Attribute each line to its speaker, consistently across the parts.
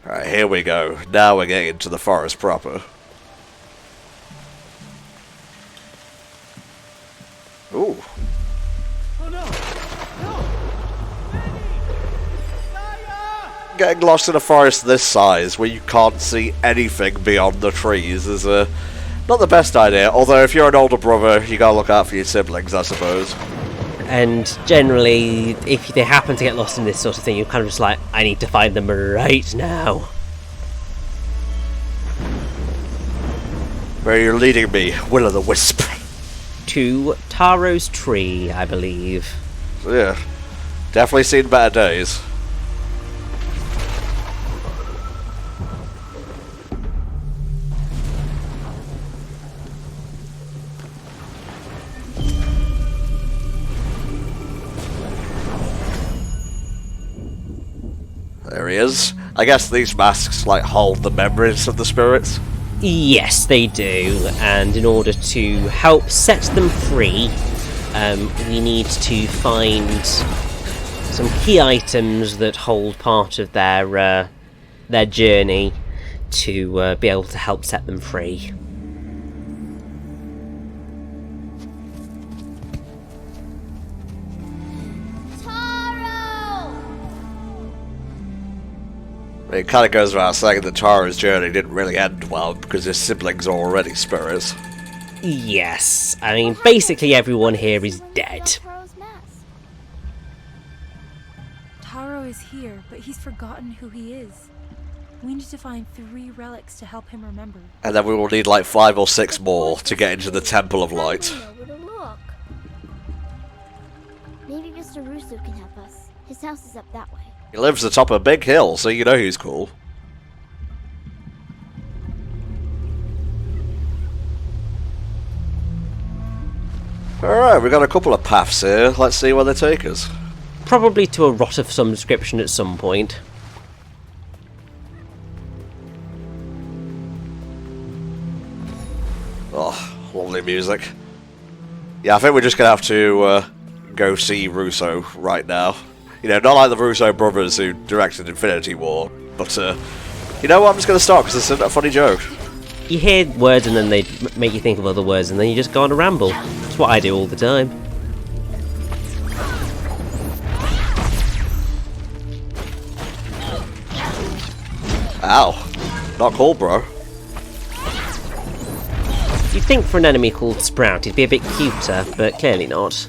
Speaker 1: Alright, here we go. Now we're getting into the forest proper. Ooh.
Speaker 2: Oh no! No!
Speaker 1: Getting lost in a forest this size, where you can't see anything beyond the trees, is not the best idea. Although, if you're an older brother, you gotta look out for your siblings, I suppose.
Speaker 3: And generally, if they happen to get lost in this sort of thing, you're kind of just like, I need to find them right now.
Speaker 1: Where you're leading me, Will-o'-the-Wisp.
Speaker 3: To Taro's tree, I believe.
Speaker 1: So, yeah, definitely seen better days. There he is. I guess these masks, like, hold the memories of the spirits?
Speaker 3: Yes, they do, and in order to help set them free, we need to find some key items that hold part of their journey to be able to help set them free.
Speaker 1: It kind of goes without saying that Taro's journey didn't really end well because his siblings are already spirits.
Speaker 3: Yes, I mean, basically everyone here is dead.
Speaker 4: Taro is here, but he's forgotten who he is. We need to find 3 relics to help him remember.
Speaker 1: And then we will need like 5 or 6 more to get into the Temple of Light.
Speaker 5: Maybe Mr. Rusu can help us. His house is up that way.
Speaker 1: He lives atop a big hill, so you know he's cool. Alright, we've got a couple of paths here. Let's see where they take us.
Speaker 3: Probably to a rot of some description at some point.
Speaker 1: Oh, lovely music. Yeah, I think we're just going to have to go see Rusu right now. You know, not like the Russo brothers who directed Infinity War, but, you know what, I'm just going to stop because it's a funny joke.
Speaker 3: You hear words and then they make you think of other words and then you just go on a ramble. That's what I do all the time.
Speaker 1: Ow. Not cool, bro.
Speaker 3: You'd think for an enemy called Sprout he'd be a bit cuter, but clearly not.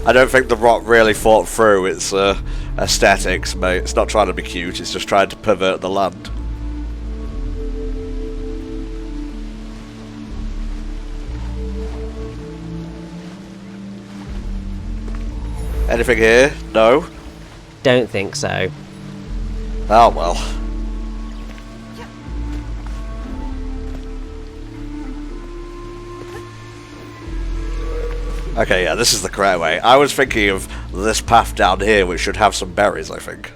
Speaker 1: I don't think the rot really thought through its aesthetics, mate. It's not trying to be cute, it's just trying to pervert the land. Anything here? No?
Speaker 3: Don't think so.
Speaker 1: Oh well. Okay, yeah, this is the correct way. I was thinking of this path down here, which should have some berries, I think.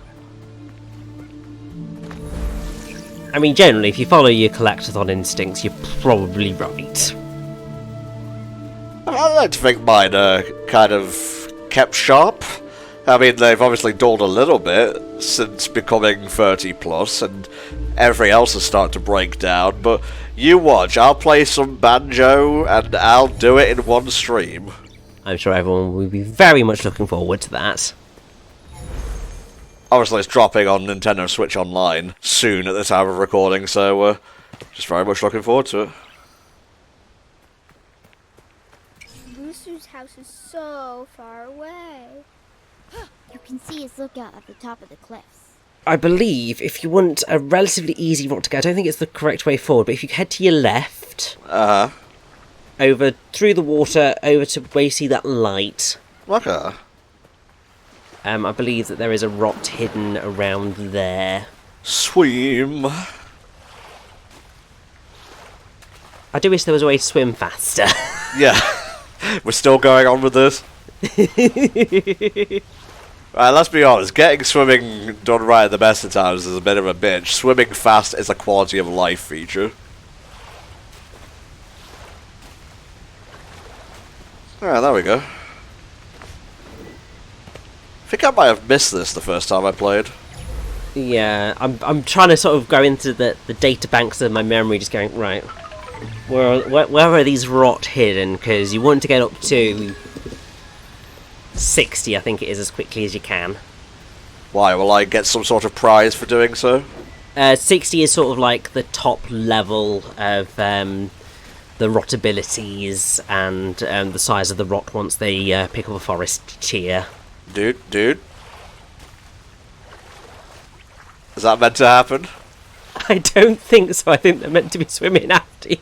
Speaker 3: I mean, generally, if you follow your collectathon instincts, you're probably right.
Speaker 1: I like to think mine are kind of kept sharp. I mean, they've obviously dulled a little bit since becoming 30 plus, and everything else has started to break down, but you watch, I'll play some banjo, and I'll do it in one stream.
Speaker 3: I'm sure everyone will be very much looking forward to that.
Speaker 1: Obviously, it's dropping on Nintendo Switch Online soon at the time of recording, so just very much looking forward to it.
Speaker 5: Rusu's house is so far away. You can see his lookout at the top of the cliffs.
Speaker 3: I believe if you want a relatively easy route to go, I don't think it's the correct way forward, but if you head to your left, over through the water, over to where you see that light.
Speaker 1: Okay.
Speaker 3: I believe that there is a rot hidden around there.
Speaker 1: Swim.
Speaker 3: I do wish there was a way to swim faster.
Speaker 1: Yeah. We're still going on with this. Right, let's be honest, getting swimming done right at the best of times is a bit of a bitch. Swimming fast is a quality of life feature. Alright, there we go. think I might have missed this the first time I played.
Speaker 3: Yeah, I'm trying to sort of go into the data banks of my memory, just going, right, where are these rot hidden? Because you want to get up to 60, I think it is, as quickly as you can.
Speaker 1: Why, will I get some sort of prize for doing so?
Speaker 3: 60 is sort of like the top level of the rot abilities and the size of the rot once they pick up a forest tier.
Speaker 1: Dude? Is that meant to happen?
Speaker 3: I don't think so. I think they're meant to be swimming after you.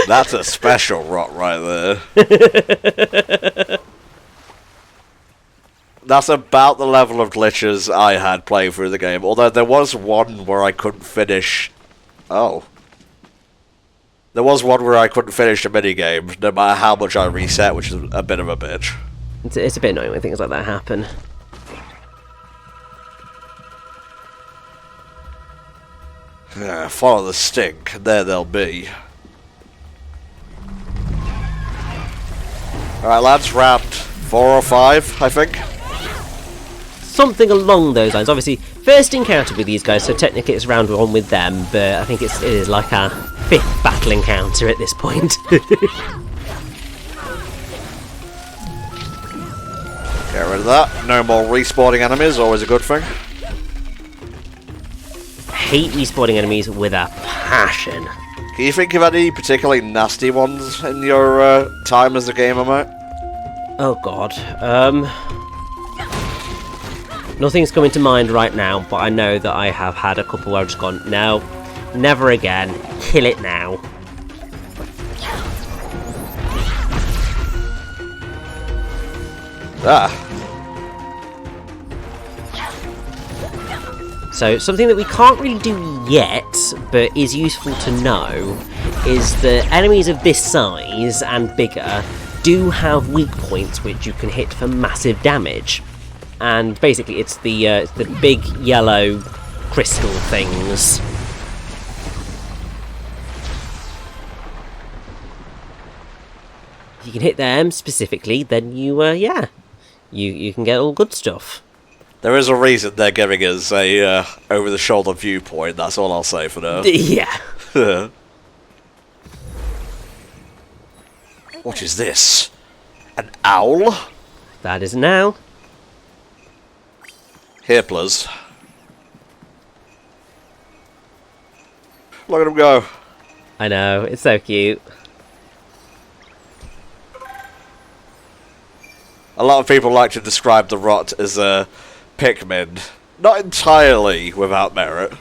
Speaker 1: That's a special rot right there. That's about the level of glitches I had playing through the game. Although there was one where I couldn't finish... Oh. There was one where I couldn't finish a minigame, no matter how much I reset, which is a bit of a bitch.
Speaker 3: It's a bit annoying when things like that happen.
Speaker 1: Follow the stink, and there they'll be. Alright lads, round 4 or 5, I think.
Speaker 3: Something along those lines. Obviously, first encounter with these guys, so technically it's round 1 with them, but I think it is like our 5th battle encounter at this point.
Speaker 1: Get rid of that. No more respawning enemies, always a good thing.
Speaker 3: Hate respawning enemies with a passion.
Speaker 1: Can you think of any particularly nasty ones in your time as a gamer, mate?
Speaker 3: Oh god. Nothing's coming to mind right now, but I know that I have had a couple where I've just gone, no, never again, kill it now. So, something that we can't really do yet, but is useful to know, is that enemies of this size and bigger do have weak points which you can hit for massive damage. And basically it's the big yellow crystal things. If you can hit them specifically, then you can get all good stuff.
Speaker 1: There is a reason they're giving us a over-the-shoulder viewpoint, that's all I'll say for now.
Speaker 3: Yeah.
Speaker 1: What is this? An owl?
Speaker 3: That is an owl.
Speaker 1: Here, please. Look at him go.
Speaker 3: I know, it's so cute.
Speaker 1: A lot of people like to describe the rot as a Pikmin. Not entirely without merit.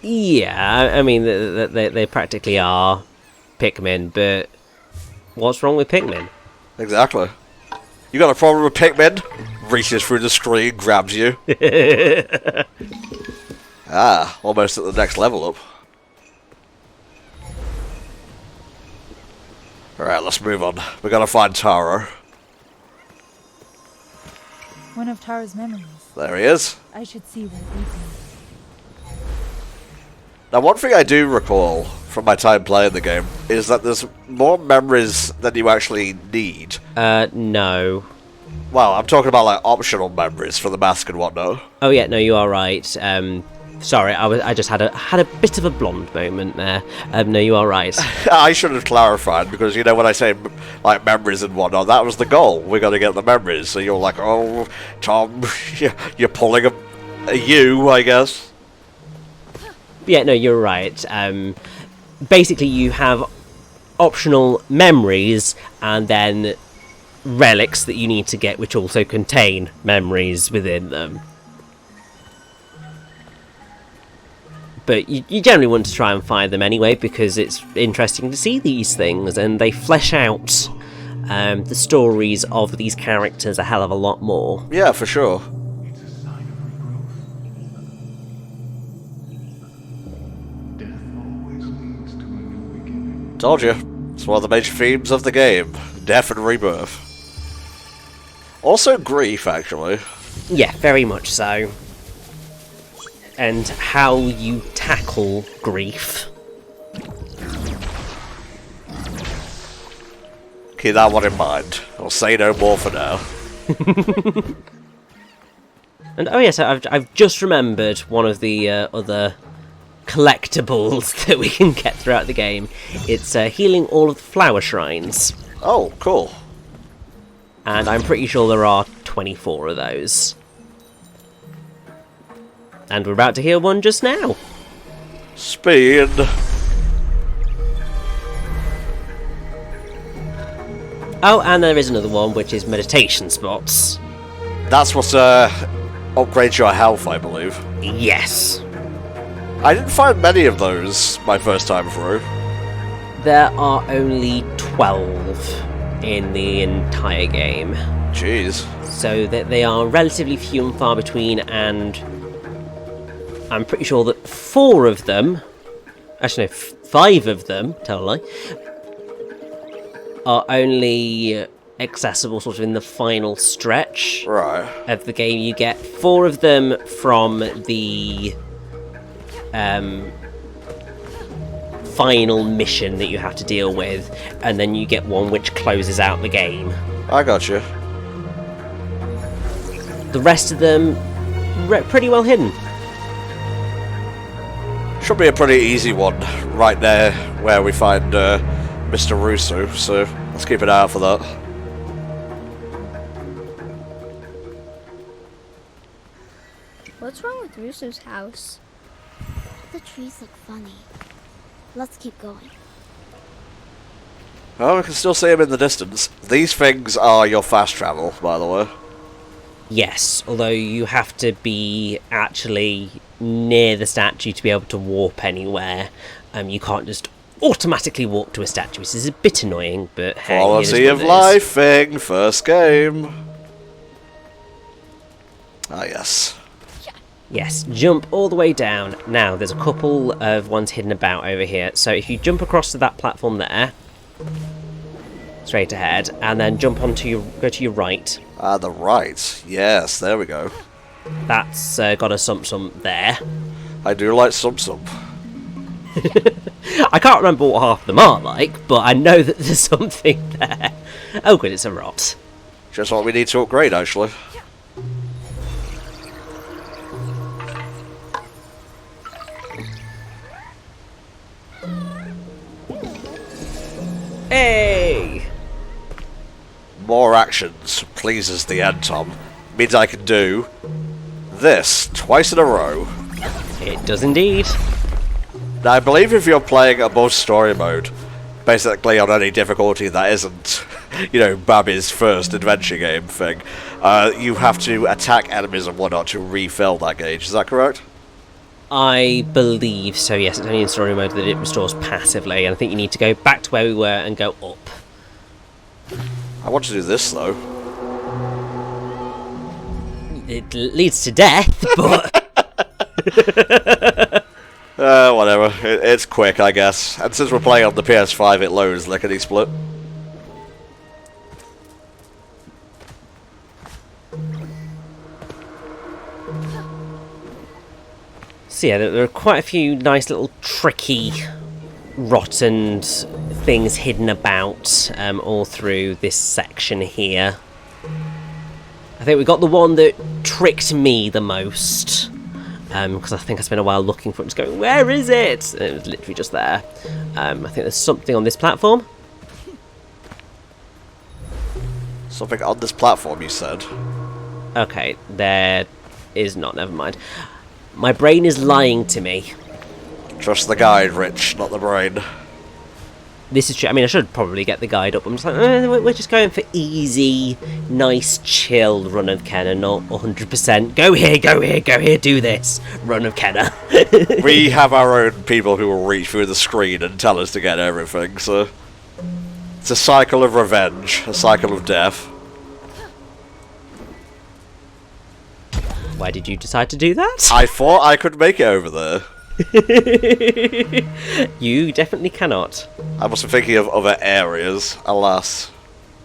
Speaker 3: Yeah, I mean, they practically are Pikmin, but what's wrong with Pikmin?
Speaker 1: Exactly. You got a problem with Pikmin? Reaches through the screen, grabs you. Almost at the next level up. Alright, let's move on. We gotta find Taro.
Speaker 4: One of Taro's memories.
Speaker 1: There he is.
Speaker 4: I should see where it leads me.
Speaker 1: Now, one thing I do recall from my time playing the game is that there's more memories than you actually need.
Speaker 3: No.
Speaker 1: Well, I'm talking about like optional memories for the mask and whatnot.
Speaker 3: Oh yeah, no, you are right. Sorry, I just had a bit of a blonde moment there. No, you are right.
Speaker 1: I should have clarified, because you know when I say like memories and whatnot, that was the goal. We got to get the memories. So you're like, oh, Tom, you're pulling a you, I guess.
Speaker 3: Yeah, no, you're right. Basically, you have optional memories and then relics that you need to get, which also contain memories within them. But you generally want to try and find them anyway, because it's interesting to see these things, and they flesh out the stories of these characters a hell of a lot more.
Speaker 1: Yeah, for sure.
Speaker 2: It's a sign of growth. Death always leads to a new beginning.
Speaker 1: Told you. It's one of the major themes of the game. Death and rebirth. Also grief, actually.
Speaker 3: Yeah, very much so. And how you tackle grief.
Speaker 1: Keep that one in mind. I'll say no more for now.
Speaker 3: And oh yes, I've just remembered one of the other collectibles that we can get throughout the game. It's healing all of the flower shrines.
Speaker 1: Oh, cool.
Speaker 3: And I'm pretty sure there are 24 of those. And we're about to heal one just now.
Speaker 1: Speed.
Speaker 3: Oh, and there is another one, which is meditation spots.
Speaker 1: That's what upgrades your health, I believe.
Speaker 3: Yes.
Speaker 1: I didn't find many of those my first time through.
Speaker 3: There are only 12 in the entire game.
Speaker 1: Jeez.
Speaker 3: So that they are relatively few and far between, and I'm pretty sure that 4 of them, actually no, 5 of them, tell a lie, are only accessible sort of in the final stretch
Speaker 1: Right.
Speaker 3: of the game. You get 4 of them from the final mission that you have to deal with, and then you get one which closes out the game.
Speaker 1: I got you.
Speaker 3: The rest of them, pretty well hidden.
Speaker 1: Should be a pretty easy one right there where we find Mr. Rusu, so let's keep an eye out for that.
Speaker 5: What's wrong with Rusu's house? The trees look funny. Let's keep going.
Speaker 1: Oh, we can still see him in the distance. These things are your fast travel, by the way.
Speaker 3: Yes, although you have to be actually near the statue to be able to warp anywhere. You can't just automatically walk to a statue, which is a bit annoying, but hey,
Speaker 1: Quality of life thing, first game. Ah, yes.
Speaker 3: Yes, jump all the way down. Now, there's a couple of ones hidden about over here. So if you jump across to that platform there, straight ahead, and then jump go to your right.
Speaker 1: Ah, the right. Yes, there we go.
Speaker 3: That's got a sump there.
Speaker 1: I do like Sum.
Speaker 3: I can't remember what half of them are like, but I know that there's something there. Oh good, it's a rot.
Speaker 1: Just what we need to upgrade, actually.
Speaker 3: Hey!
Speaker 1: More actions pleases the Antom. Means I can do this twice in a row.
Speaker 3: It does indeed.
Speaker 1: Now, I believe if you're playing above story mode, basically on any difficulty that isn't, you know, Babby's first adventure game thing, you have to attack enemies and whatnot to refill that gauge. Is that correct?
Speaker 3: I believe so, yes. It's only in story mode that it restores passively, and I think you need to go back to where we were and go up.
Speaker 1: I want to do this, though.
Speaker 3: It leads to death, but...
Speaker 1: Whatever. It's quick, I guess. And since we're playing on the PS5, it loads lickety-split.
Speaker 3: So yeah, there are quite a few nice little tricky, rotten things hidden about all through this section here. I think we got the one that tricked me the most, because I think I spent a while looking for it, just going, where is it? And it was literally just there. I think there's something on this platform.
Speaker 1: Something on this platform, you said?
Speaker 3: Okay, there is not, never mind. My brain is lying to me.
Speaker 1: Trust the guide, Rich, not the brain.
Speaker 3: This is true. I mean, I should probably get the guide up. I'm just like, we're just going for easy, nice, chill run of Kenna, not 100%. Go here, go here, go here, do this. Run of Kenna.
Speaker 1: We have our own people who will reach through the screen and tell us to get everything, so... It's a cycle of revenge, a cycle of death.
Speaker 3: Why did you decide to do that?
Speaker 1: I thought I could make it over there.
Speaker 3: You definitely cannot.
Speaker 1: I must be thinking of other areas, alas.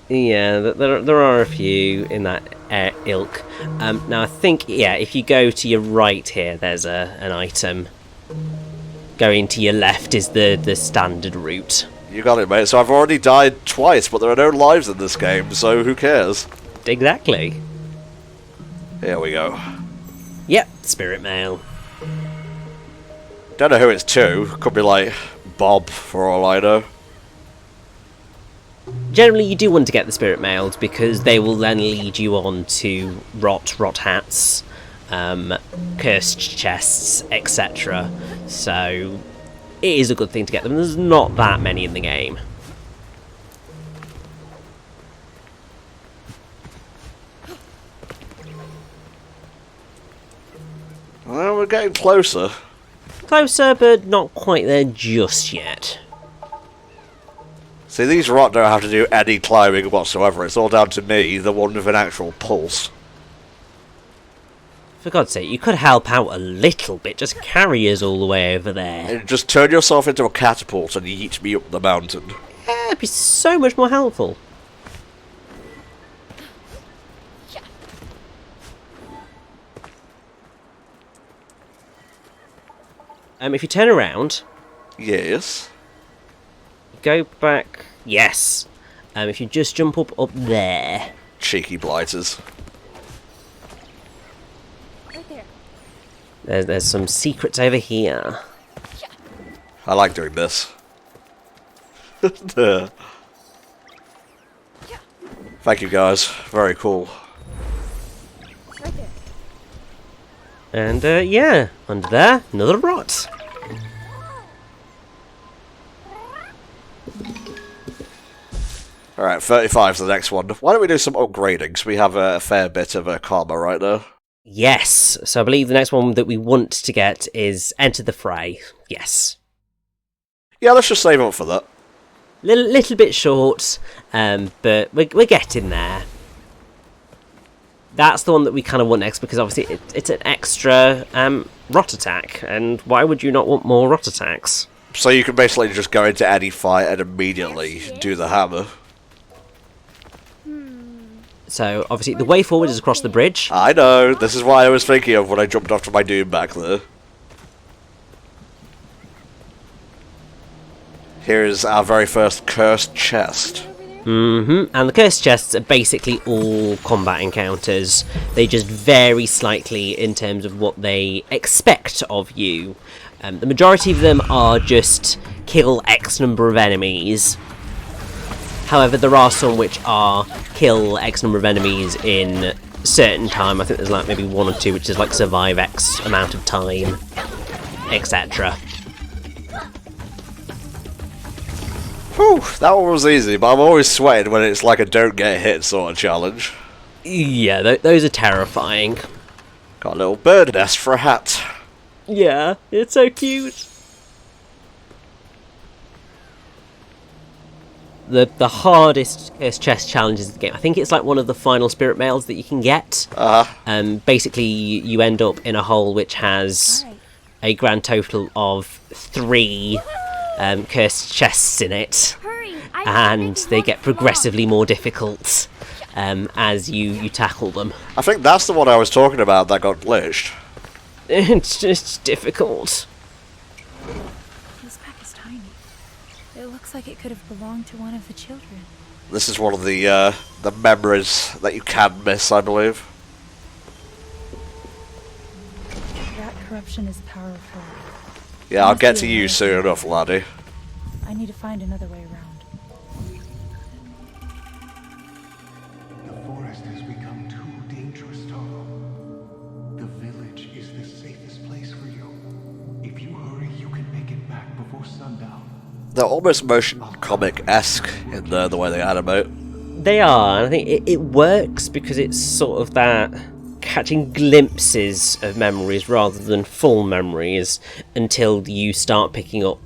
Speaker 3: Yeah, there are a few in that ilk. Now I think, yeah, if you go to your right here, there's an item. Going to your left is the standard route.
Speaker 1: You got it, mate. So I've already died twice, but there are no lives in this game, so who cares?
Speaker 3: exactly.
Speaker 1: Here we go.
Speaker 3: Yep, spirit mail.
Speaker 1: Don't know who it's to. Could be like Bob, for all I know.
Speaker 3: Generally, you do want to get the spirit mails because they will then lead you on to rot hats, cursed chests, etc. So it is a good thing to get them. There's not that many in the game.
Speaker 1: Well, we're getting closer.
Speaker 3: Closer, but not quite there just yet.
Speaker 1: See, these rot don't have to do any climbing whatsoever. It's all down to me, the one with an actual pulse.
Speaker 3: For God's sake, you could help out a little bit. Just carry us all the way over there.
Speaker 1: And just turn yourself into a catapult and yeet me up the mountain.
Speaker 3: Yeah, it'd be so much more helpful. If you turn around,
Speaker 1: Yes.
Speaker 3: go back. Yes. If you just jump up there.
Speaker 1: Cheeky blighters.
Speaker 5: Right there.
Speaker 3: There's some secrets over here.
Speaker 1: I like doing this. Thank you guys. Very cool.
Speaker 5: Right there.
Speaker 3: And yeah, under there, another rot.
Speaker 1: Alright, 35 is the next one. Why don't we do some upgrading? 'Cause we have a fair bit of karma right now.
Speaker 3: Yes, so I believe the next one that we want to get is Enter the Fray. Yes.
Speaker 1: Yeah, let's just save up for that.
Speaker 3: Little bit short, but we're getting there. That's the one that we kind of want next because obviously it's an extra rot attack, and why would you not want more rot attacks?
Speaker 1: So you can basically just go into any fight and immediately do the hammer.
Speaker 3: So obviously the way forward is across the bridge.
Speaker 1: I know, this is what I was thinking of when I jumped off to my doom back there. Here's our very first cursed chest.
Speaker 3: And the cursed chests are basically all combat encounters. They just vary slightly in terms of what they expect of you. The majority of them are just kill X number of enemies. However, there are some which are kill X number of enemies in certain time. I think there's like maybe one or two which is like survive X amount of time, etc.
Speaker 1: Whew, that one was easy, but I'm always sweating when it's like a don't get hit sort of challenge.
Speaker 3: Yeah, those are terrifying.
Speaker 1: Got a little bird nest for a hat.
Speaker 3: Yeah, it's so cute. The hardest cursed chest challenges of the game. I think it's like one of the final spirit mails that you can get. Basically, you end up in a hole which has a grand total of 3 cursed chests in it, and they get progressively more difficult as you tackle them.
Speaker 1: I think that's the one I was talking about that got glitched.
Speaker 3: It's just difficult.
Speaker 4: This pack is tiny. It looks like it could have belonged to one of the children.
Speaker 1: This is one of the memories that you can miss, I believe.
Speaker 4: That corruption is powerful.
Speaker 1: Yeah, I'll get to you soon enough, laddie.
Speaker 4: I need to find another way around.
Speaker 2: The forest has become too dangerous, Taro. The village is the safest place for you. If you hurry, you can make it back before sundown.
Speaker 1: They're almost motion comic-esque in the way they animate.
Speaker 3: They are, and I think it works because it's sort of that catching glimpses of memories rather than full memories until you start picking up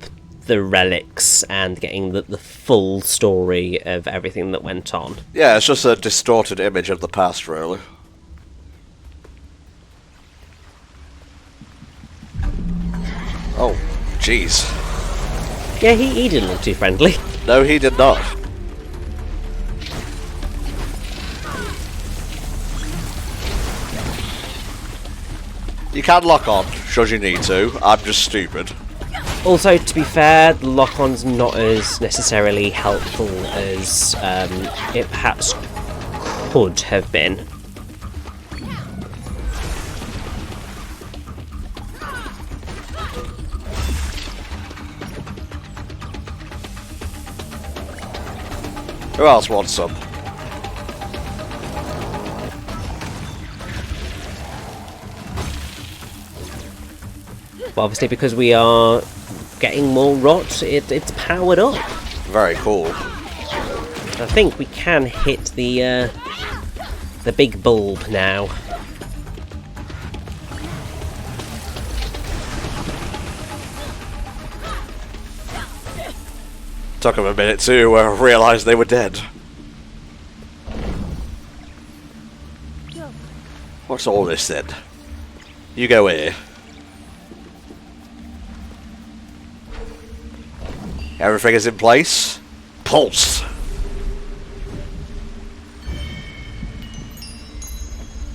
Speaker 3: the relics and getting the full story of everything that went on.
Speaker 1: Yeah, it's just a distorted image of the past, really. Oh, jeez.
Speaker 3: Yeah, he didn't look too friendly.
Speaker 1: No, he did not. You can lock on, should you need to. I'm just stupid.
Speaker 3: Also, to be fair, the lock-on's not as necessarily helpful as it perhaps could have been.
Speaker 1: Who else wants some?
Speaker 3: But obviously, because we are getting more rot, it's powered up.
Speaker 1: Very cool.
Speaker 3: I think we can hit the big bulb now.
Speaker 1: Took them a minute to realise they were dead. What's all this then? You go here. Everything is in place. Pulse.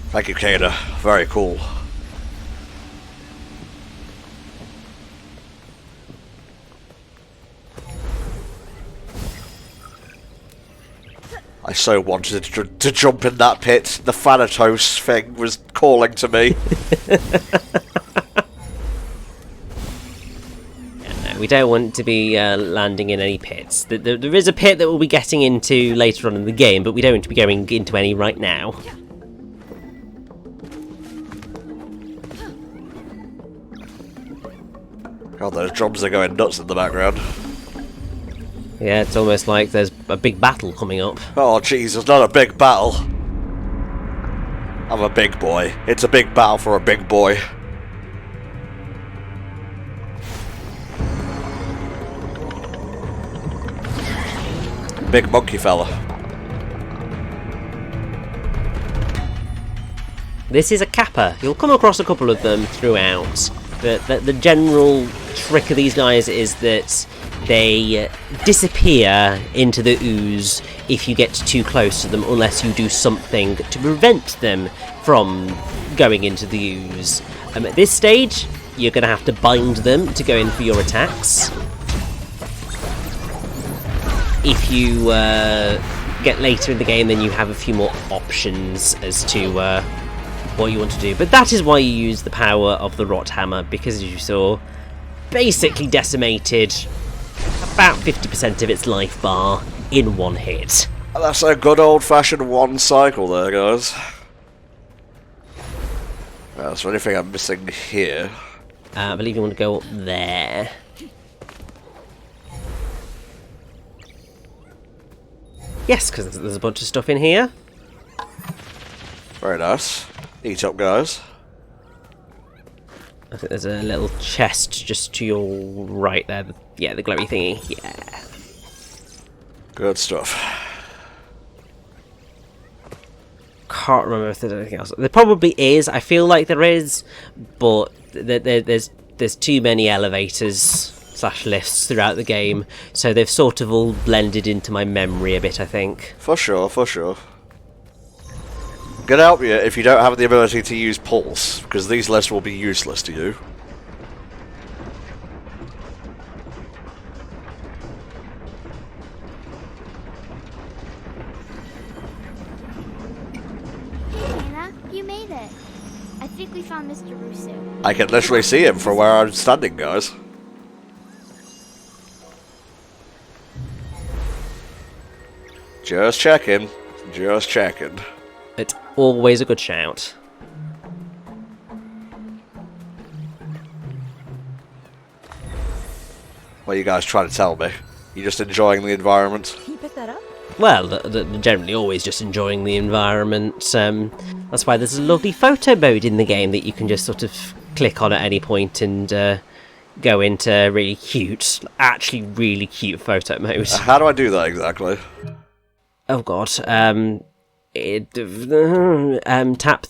Speaker 1: Thank you, Kada. Very cool. I so wanted to jump in that pit. The Thanatos thing was calling to me.
Speaker 3: We don't want to be landing in any pits. There is a pit that we'll be getting into later on in the game, but we don't want to be going into any right now.
Speaker 1: God, those drums are going nuts in the background.
Speaker 3: Yeah, it's almost like there's a big battle coming up.
Speaker 1: Oh jeez, it's not a big battle. I'm a big boy. It's a big battle for a big boy. Big monkey fella.
Speaker 3: This is a kappa. You'll come across a couple of them throughout. The general trick of these guys is that they disappear into the ooze if you get too close to them, unless you do something to prevent them from going into the ooze. At this stage, you're going to have to bind them to go in for your attacks. If you get later in the game, then you have a few more options as to what you want to do. But that is why you use the power of the Rot Hammer, because as you saw, basically decimated about 50% of its life bar in one hit.
Speaker 1: That's a good old-fashioned one cycle there, guys. Is there anything I'm missing here?
Speaker 3: I believe you want to go up there. Yes, because there's a bunch of stuff in here.
Speaker 1: Very nice. Eat up, guys.
Speaker 3: I think there's a little chest just to your right there. Yeah, the glowy thingy. Yeah.
Speaker 1: Good stuff.
Speaker 3: Can't remember if there's anything else. There probably is. I feel like there is, but there's too many elevators / lifts throughout the game, so they've sort of all blended into my memory a bit, I think.
Speaker 1: For sure, for sure. Gonna help you if you don't have the ability to use Pulse, because these lifts will be useless to you.
Speaker 5: Anna, you made it. I think we found Mr. Rusu.
Speaker 1: I can literally see him from where I'm standing, guys. Just checking. Just checking.
Speaker 3: It's always a good shout.
Speaker 1: What are you guys trying to tell me? You just enjoying the environment?
Speaker 4: Can you pick that up?
Speaker 3: Well, they're generally always just enjoying the environment. That's why there's a lovely photo mode in the game that you can just sort of click on at any point and go into really cute, actually really cute photo mode.
Speaker 1: How do I do that exactly?
Speaker 3: Oh god. Tap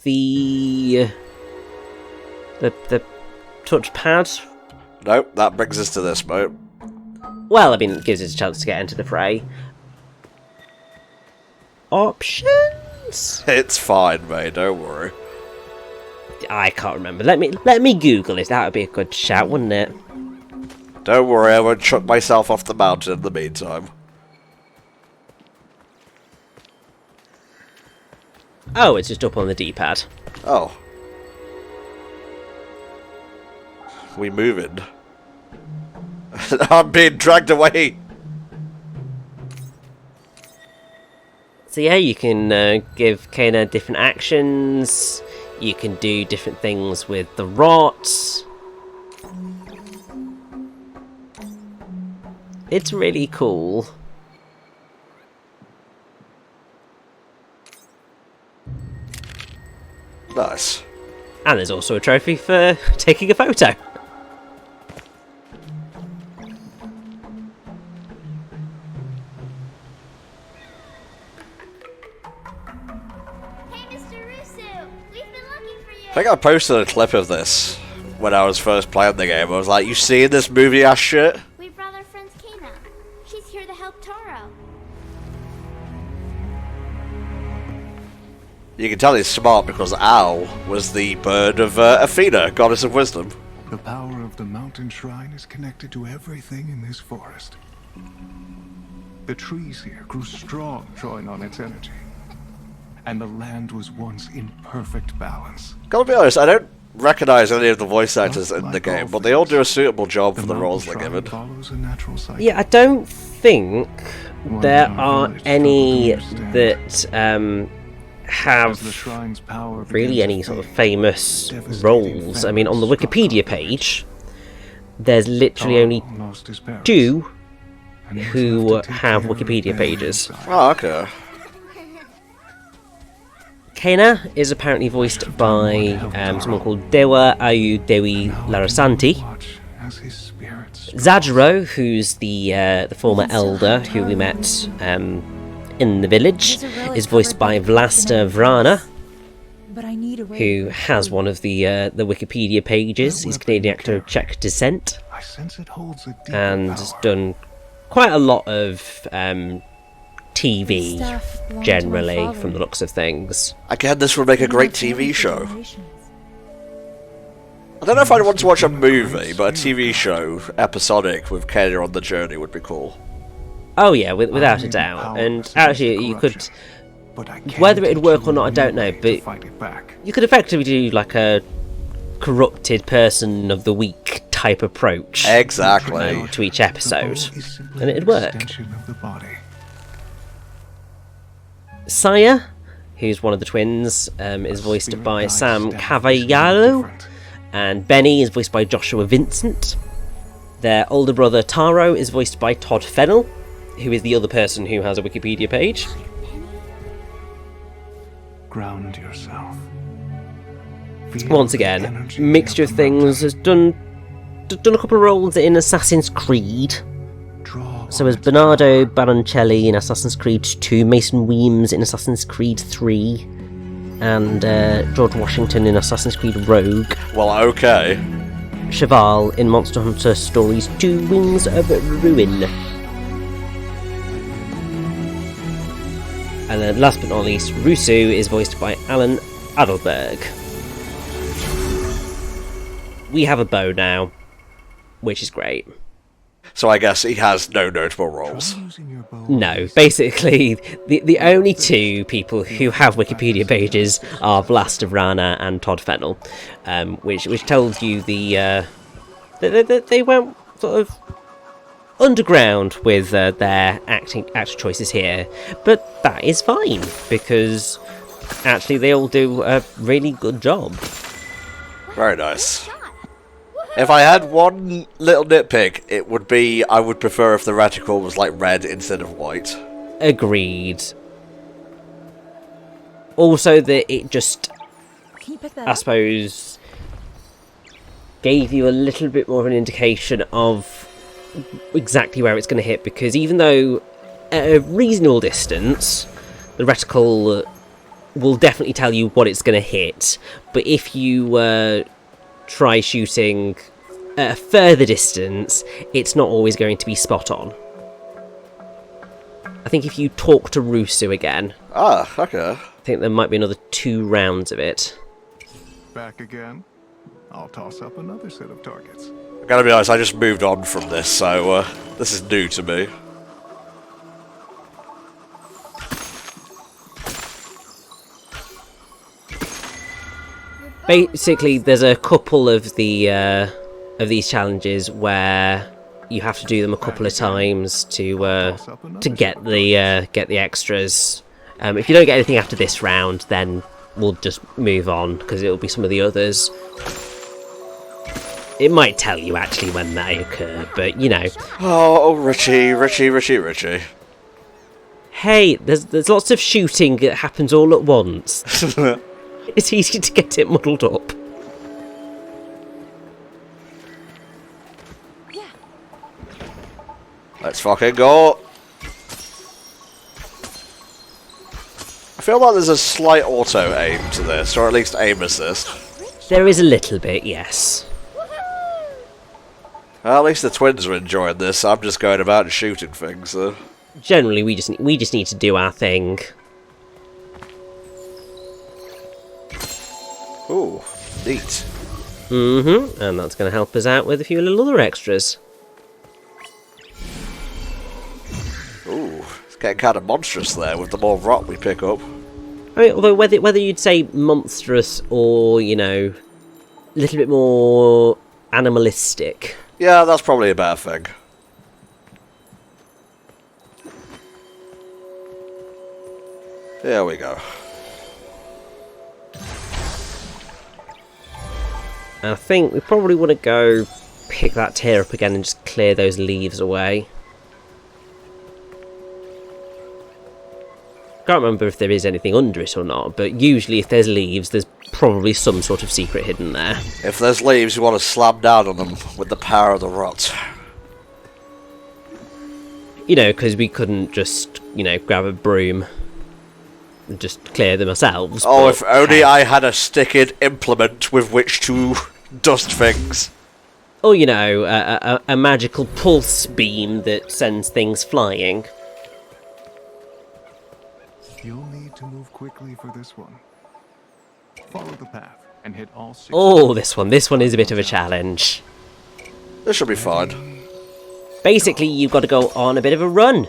Speaker 3: the touchpad.
Speaker 1: Nope, that brings us to this mode.
Speaker 3: Well, I mean, it gives us a chance to get into the fray. Options?
Speaker 1: It's fine, mate, don't worry.
Speaker 3: I can't remember. Let me Google it. That would be a good shout, wouldn't it?
Speaker 1: Don't worry, I won't chuck myself off the mountain in the meantime.
Speaker 3: Oh, it's just up on the D-pad.
Speaker 1: Oh. We moving. I'm being dragged away.
Speaker 3: So yeah, you can give Kana different actions. You can do different things with the rot. It's really cool.
Speaker 1: Nice.
Speaker 3: And there's also a trophy for taking a photo.
Speaker 5: Hey, Mr. Rusu! We've been looking for you!
Speaker 1: I think I posted a clip of this when I was first playing the game. I was like, you seeing this movie ass shit?
Speaker 5: We brought our friend Kana. She's here to help Taro.
Speaker 1: You can tell he's smart because Owl was the bird of Athena, goddess of wisdom.
Speaker 2: The power of the mountain shrine is connected to everything in this forest. The trees here grew strong, drawing on its energy. And the land was once in perfect balance.
Speaker 1: Gotta be honest, I don't recognize any of the voice actors in the game, but they all do a suitable job for the roles they're given.
Speaker 2: Follows a natural cycle.
Speaker 3: Yeah, I don't think there are any that have really any sort of famous roles. I mean, on the Wikipedia page, there's literally only 2 who have Wikipedia pages.
Speaker 1: Oh, okay.
Speaker 3: Kana is apparently voiced by someone called Dewa Ayu Dewi Larasanti. Zajiro, who's the former elder who we met in the village, is voiced by Vlasta Vrana, who has one of the Wikipedia pages. He's a Canadian actor of Czech descent and has done quite a lot of TV generally, from the looks of things.
Speaker 1: Again, this would make a great TV show. I don't know if I'd want to watch a movie, but a TV show, episodic, with Kenya on the journey would be cool.
Speaker 3: Oh yeah, without a doubt. And actually, you could... Whether it'd work or not, I don't know, but you could effectively do like a corrupted person of the week type approach.
Speaker 1: Exactly.
Speaker 3: To each episode, and it'd work. Saya, who's one of the twins, is voiced by Sam Cavallaro, and Benny is voiced by Joshua Vincent. Their older brother Taro is voiced by Todd Fennell, who is the other person who has a Wikipedia page.
Speaker 2: Ground yourself.
Speaker 3: Once again, mixture of things. Has done a couple of roles in Assassin's Creed. So as Bernardo Baroncelli in Assassin's Creed 2, Mason Weems in Assassin's Creed 3, and George Washington in Assassin's Creed Rogue.
Speaker 1: Well, okay.
Speaker 3: Cheval in Monster Hunter Stories 2, Wings of Ruin. And then last but not least, Rusu is voiced by Alan Adelberg. We have a bow now, which is great.
Speaker 1: So I guess he has no notable roles.
Speaker 3: No, basically, the only 2 people who have Wikipedia pages are Vlasta Vrana and Todd Fennell, which tells you they went sort of underground with their actor choices here, but that is fine because actually they all do a really good job.
Speaker 1: Very nice. If I had one little nitpick, it would be I would prefer if the reticle was like red instead of white.
Speaker 3: Agreed. Also that it just, I suppose, gave you a little bit more of an indication of exactly where it's going to hit, because even though at a reasonable distance the reticle will definitely tell you what it's going to hit, but if you try shooting at a further distance, it's not always going to be spot on. I think if you talk to Rusu again,
Speaker 1: okay.
Speaker 3: I think there might be another 2 rounds of it.
Speaker 2: Back again? I'll toss up another set of targets.
Speaker 1: I gotta be honest, I just moved on from this, so this is new to me.
Speaker 3: Basically, there's a couple of these challenges where you have to do them a couple of times to get the extras. If you don't get anything after this round, then we'll just move on, because it'll be some of the others. It might tell you actually when they occur, but you know.
Speaker 1: Oh, Richie.
Speaker 3: Hey, there's lots of shooting that happens all at once. It's easy to get it muddled up.
Speaker 1: Let's fucking go. I feel like there's a slight auto aim to this, or at least aim assist.
Speaker 3: There is a little bit, yes.
Speaker 1: Well, at least the twins are enjoying this. I'm just going about and shooting things, so.
Speaker 3: Generally, we just need to do our thing.
Speaker 1: Ooh, neat.
Speaker 3: And that's going to help us out with a few little other extras.
Speaker 1: Ooh, it's getting kind of monstrous there with the more rock we pick up.
Speaker 3: I mean, although whether you'd say monstrous or, you know, a little bit more animalistic.
Speaker 1: Yeah, that's probably a bad thing. There we go.
Speaker 3: And I think we probably want to go pick that tier up again and just clear those leaves away. Can't remember if there is anything under it or not, but usually if there's leaves, there's probably some sort of secret hidden there.
Speaker 1: If there's leaves, you want to slam down on them with the power of the rot.
Speaker 3: You know, because we couldn't just, you know, grab a broom and just clear them ourselves.
Speaker 1: Oh, if only I had a stick-in implement with which to dust things.
Speaker 3: Or, you know, a magical pulse beam that sends things flying.
Speaker 2: You'll need to move quickly for this one. Follow the path and hit all 6.
Speaker 3: Oh, this one is a bit of a challenge.
Speaker 1: This should be fine.
Speaker 3: Basically, you've got to go on a bit of a run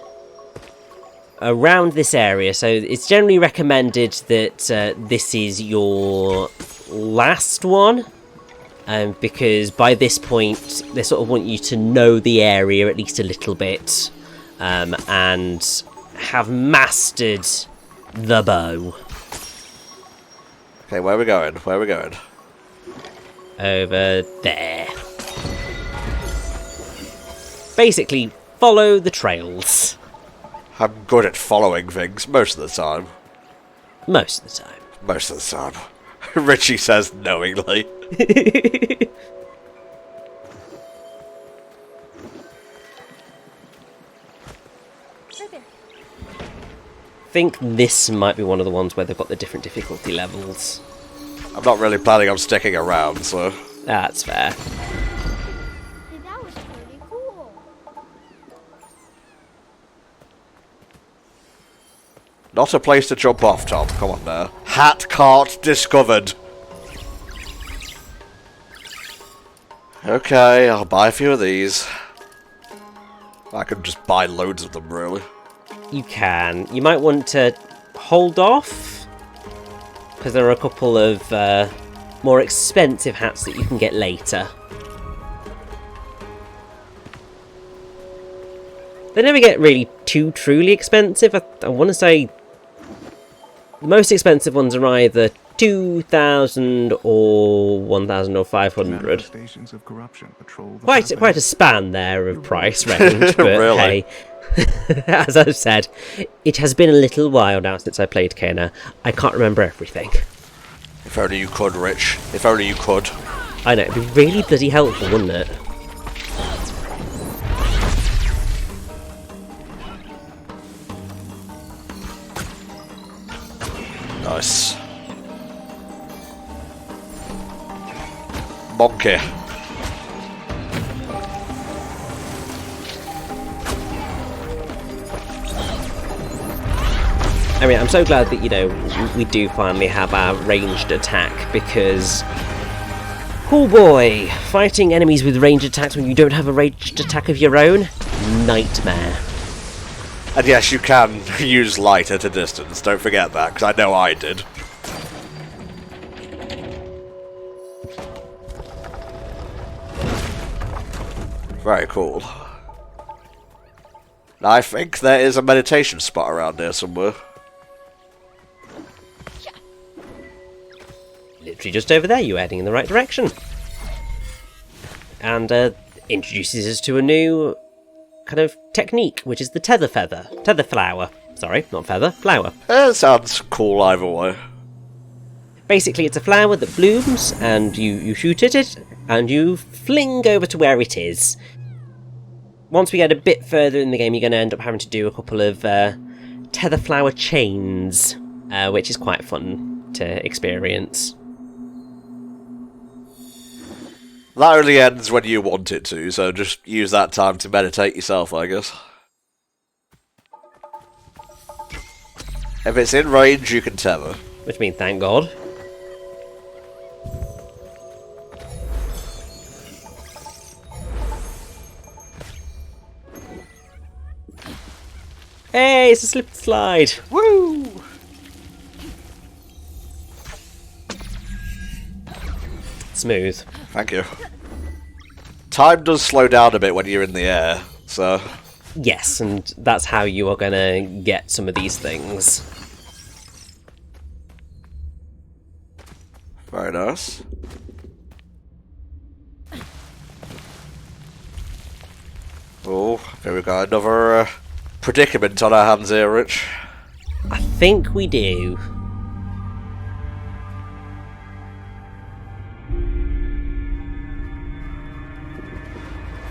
Speaker 3: around this area. So it's generally recommended that this is your last one, because by this point they sort of want you to know the area at least a little bit, and have mastered the bow.
Speaker 1: Okay, where are we going? Where are we going?
Speaker 3: Over there. Basically, follow the trails.
Speaker 1: I'm good at following things most of the time.
Speaker 3: Most of the time.
Speaker 1: Most of the time. Richie says knowingly.
Speaker 3: I think this might be one of the ones where they've got the different difficulty levels.
Speaker 1: I'm not really planning on sticking around, so.
Speaker 3: That's fair.
Speaker 5: Hey, that was pretty cool.
Speaker 1: Not a place to jump off, Tom. Come on now. Hat cart discovered. Okay, I'll buy a few of these. I can just buy loads of them, really.
Speaker 3: You can. You might want to hold off, because there are a couple of more expensive hats that you can get later. They never get really too truly expensive. I want to say the most expensive ones are either 2,000 or 1,000 or 500. Quite a span there of price range, but
Speaker 1: Really?
Speaker 3: hey, as I've said, it has been a little while now since I played Kena. I can't remember everything.
Speaker 1: If only you could, Rich. If only you could.
Speaker 3: I know, it'd be really bloody helpful, wouldn't it?
Speaker 1: Nice. Monkey.
Speaker 3: I mean, I'm so glad that, you know, we do finally have our ranged attack, because oh boy, fighting enemies with ranged attacks when you don't have a ranged attack of your own, nightmare.
Speaker 1: And yes, you can use light at a distance. Don't forget that, because I know I did. Very cool. I think there is a meditation spot around here somewhere.
Speaker 3: Literally just over there, you're heading in the right direction. And introduces us to a new kind of technique, which is the tether flower. Sorry, not feather, flower.
Speaker 1: It sounds cool either way.
Speaker 3: Basically, it's a flower that blooms, and you shoot at it, and you fling over to where it is. Once we get a bit further in the game, you're going to end up having to do a couple of tether flower chains, which is quite fun to experience.
Speaker 1: That only ends when you want it to, so just use that time to meditate yourself, I guess. If it's in range, you can tether.
Speaker 3: Which means thank God. Hey, it's a slip and slide!
Speaker 1: Woo!
Speaker 3: Smooth.
Speaker 1: Thank you. Time does slow down a bit when you're in the air, so...
Speaker 3: Yes, and that's how you are going to get some of these things.
Speaker 1: Very nice. Oh, here we got another predicament on our hands here, Rich.
Speaker 3: I think we do.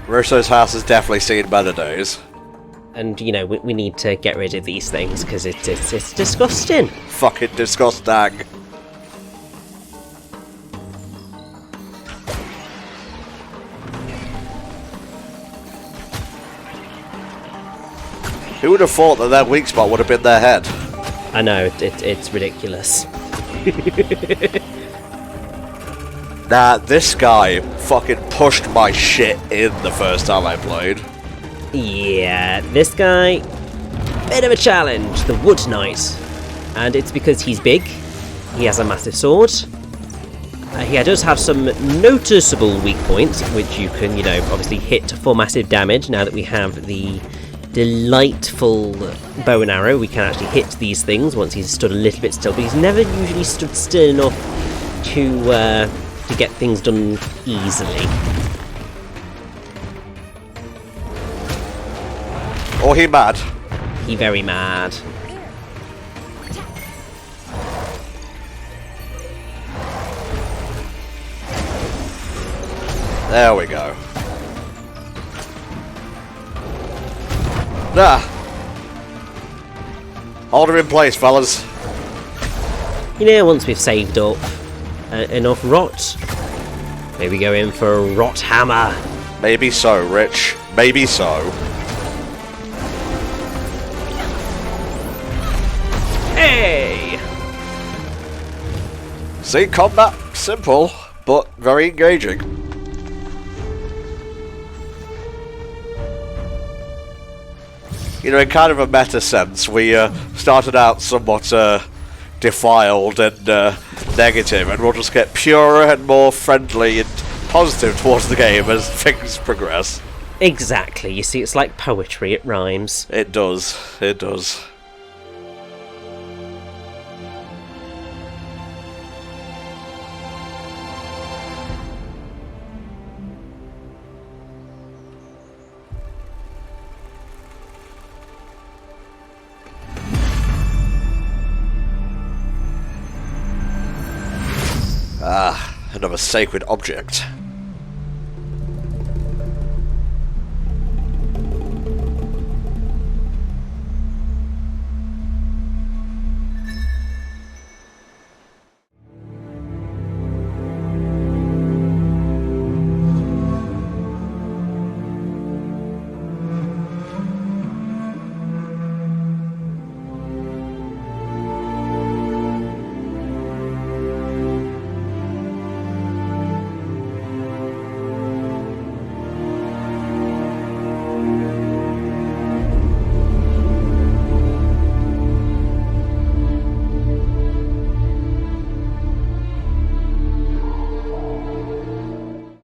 Speaker 1: Rusu's house has definitely seen better days.
Speaker 3: And, you know, we need to get rid of these things, because it's disgusting.
Speaker 1: Fucking disgusting. Who would have thought that their weak spot would have been their head?
Speaker 3: I know, it's ridiculous.
Speaker 1: Nah, this guy fucking pushed my shit in the first time I played.
Speaker 3: Yeah, this guy, bit of a challenge, the Wood Knight. And it's because he's big, he has a massive sword, he does have some noticeable weak points, which you can, you know, obviously hit for massive damage. Now that we have the delightful bow and arrow, we can actually hit these things once he's stood a little bit still, but he's never usually stood still enough to get things done easily.
Speaker 1: Or he mad.
Speaker 3: He very mad.
Speaker 1: There we go. Nah. Hold her in place, fellas.
Speaker 3: You know, once we've saved up enough rot, maybe go in for a rot hammer.
Speaker 1: Maybe so, Rich. Maybe so.
Speaker 3: Hey!
Speaker 1: See, combat, simple, but very engaging. You know, in kind of a meta sense, we started out somewhat defiled and negative, and we'll just get purer and more friendly and positive towards the game as things progress.
Speaker 3: Exactly, you see, it's like poetry, it rhymes.
Speaker 1: It does, it does. Ah, another sacred object.